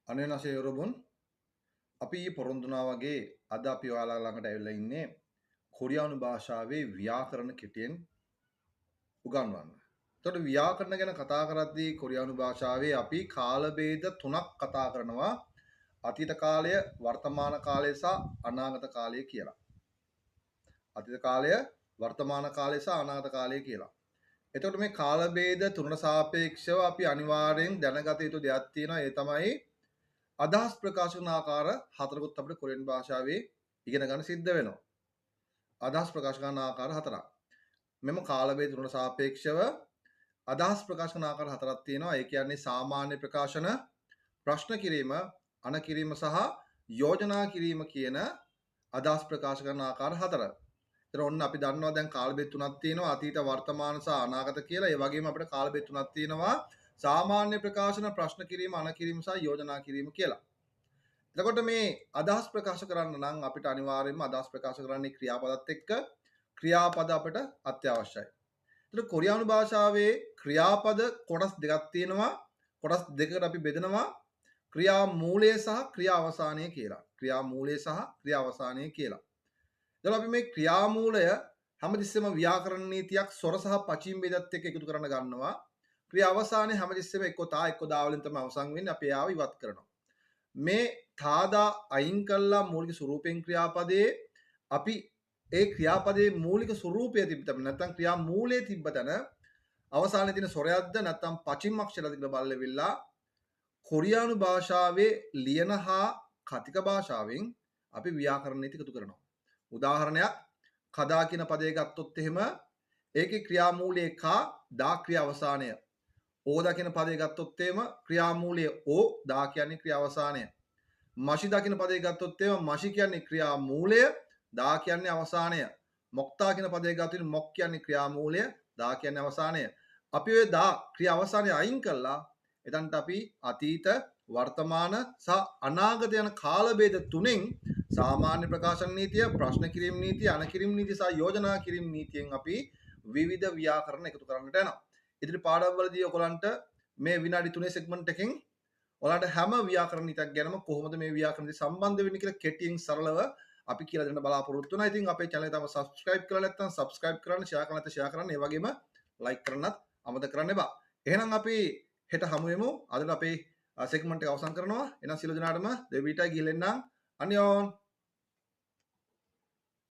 අනේනසේ යොරබුන් අපි පොරොන්දුනා වගේ අද අපි ඔයාලා ළඟට ඇවිල්ලා ඉන්නේ කොරියානු භාෂාවේ ව්‍යාකරණ කෙටියෙන් උගන්වන්න. එතකොට ව්‍යාකරණ ගැන කතා කරද්දී කොරියානු භාෂාවේ අපි කාල ભેද තුනක් කතා කරනවා. අතීත කාලය, වර්තමාන කාලය සහ අනාගත කාලය කියලා. අතීත කාලය, වර්තමාන කාලය සහ අනාගත කාලය කියලා. එතකොට මේ කාල ભેද තුනට සාපේක්ෂව අපි අනිවාර්යෙන් දැනගත යුතු දෙයක් තියෙනවා. ඒ තමයි අදහස් ප්‍රකාශ කරන ආකාර හතරකුත් අපිට කොරියන් භාෂාවේ ඉගෙන ගන්න සිද්ධ වෙනවා. අදහස් ප්‍රකාශ කරන ආකාර හතරක්. මෙම කාල ભેද තුනට සාපේක්ෂව අදහස් ප්‍රකාශ කරන ආකාර හතරක් තියෙනවා. ඒ කියන්නේ සාමාන්‍ය ප්‍රකාශන, ප්‍රශ්න කිරීම, අණ කිරීම සහ යෝජනා කිරීම කියන අදහස් ප්‍රකාශ කරන ආකාර හතර. ඒතර ඔන්න අපි දන්නවා දැන් කාල ભેද තුනක් තියෙනවා. අතීත, වර්තමාන සහ අනාගත කියලා. ඒ වගේම අපිට කාල ભેද තුනක් තියෙනවා. සාමාන්‍ය ප්‍රකාශන, ප්‍රශ්න කිරීම, අණ කිරීම සහ යෝජනා කිරීම කියලා. එතකොට මේ අදහස් ප්‍රකාශ කරන්න නම් අපිට අනිවාර්යයෙන්ම අදහස් ප්‍රකාශ කරන්නේ ක්‍රියාපදත් එක්ක ක්‍රියාපද අපිට අත්‍යවශ්‍යයි. එතකොට කොරියානු භාෂාවේ ක්‍රියාපද කොටස් දෙකක් තියෙනවා. කොටස් දෙකකට අපි බෙදනවා. ක්‍රියා මූලය සහ ක්‍රියා අවසානය කියලා. ක්‍රියා මූලය සහ ක්‍රියා අවසානය කියලා. එතකොට අපි මේ ක්‍රියා මූලය හැමතිස්සෙම ව්‍යාකරණ නීතියක් සොර සහ පචිම් ભેදත් එක්ක එකතු කරන්න ගන්නවා. ක්‍රියා අවසානයේ හැමතිස්සෙම එක්ක තා එක්ක දා වලින් තමයි අවසන් වෙන්නේ. අපි ආව ඉවත් කරනවා. මේ තාදා අයින් කළා මූලික ස්වරූපයෙන් ක්‍රියාපදයේ අපි ඒ ක්‍රියාපදයේ මූලික ස්වරූපය තිබ්බම නැත්නම් ක්‍රියා මූලයේ තිබ්බ තැන අවසානයේ තියෙන සොරයක්ද නැත්නම් පචිම් අක්ෂරයක්ද කියලා බලලෙවිලා කොරියානු භාෂාවේ ලියන හා කතික භාෂාවෙන් අපි ව්‍යාකරණ නීති එකතු කරනවා. උදාහරණයක් කදා කියන පදය ගත්තොත් එහෙම ඒකේ ක්‍රියා මූලයේ කා දා ක්‍රියා අවසානය. ඕදා කියන පදය ගත්තොත් එහෙම ක්‍රියා මූලයේ ඕ දා කියන්නේ ක්‍රියා අවසානය. මෂි දකින පදේ ගත්තොත් එහෙම මෂි කියන්නේ ක්‍රියා මූලය, දා කියන්නේ අවසානය. මොක්තා කියන පදේ ගත්තොත් මොක් කියන්නේ ක්‍රියා මූලය, දා කියන්නේ අවසානය. අපි ඔය දා ක්‍රියා අවසානය අයින් කළා. එතනට අපි අතීත, වර්තමාන සහ අනාගත යන කාල ભેද තුනෙන් සාමාන්‍ය ප්‍රකාශන නීතිය, ප්‍රශ්න කිරීම නීතිය, අණ කිරීම නීතිය සහ යෝජනා කිරීම නීතියෙන් අපි විවිධ ව්‍යාකරණ එකතු කරන්නට යනවා. ඉදිරි පාඩම්වලදී ඔයගලන්ට මේ විනාඩි 3 සෙග්මන්ට් එකෙන් ඔයාලට හැම ව්‍යාකරණ නීතියක් ගැනම කොහොමද මේ ව්‍යාකරණ නීති සම්බන්ධ වෙන්නේ කියලා කෙටියෙන් සරලව අපි කියලා දෙන්න බලාපොරොත්තු වෙනවා. ඉතින් අපේ channel එක තම subscribe කරලා නැත්නම් subscribe කරන්න, share කරලා නැත්නම් share කරන්න, ඒ වගේම like කරන්නත් අමතක කරන්න එපා. එහෙනම් අපි හෙට හමු වෙමු. අදට අපේ සෙග්මන්ට් එක අවසන් කරනවා. එහෙනම් සියලු දෙනාටම දෙවියන්ට ගිහින් එන්නම්. අනියෝන්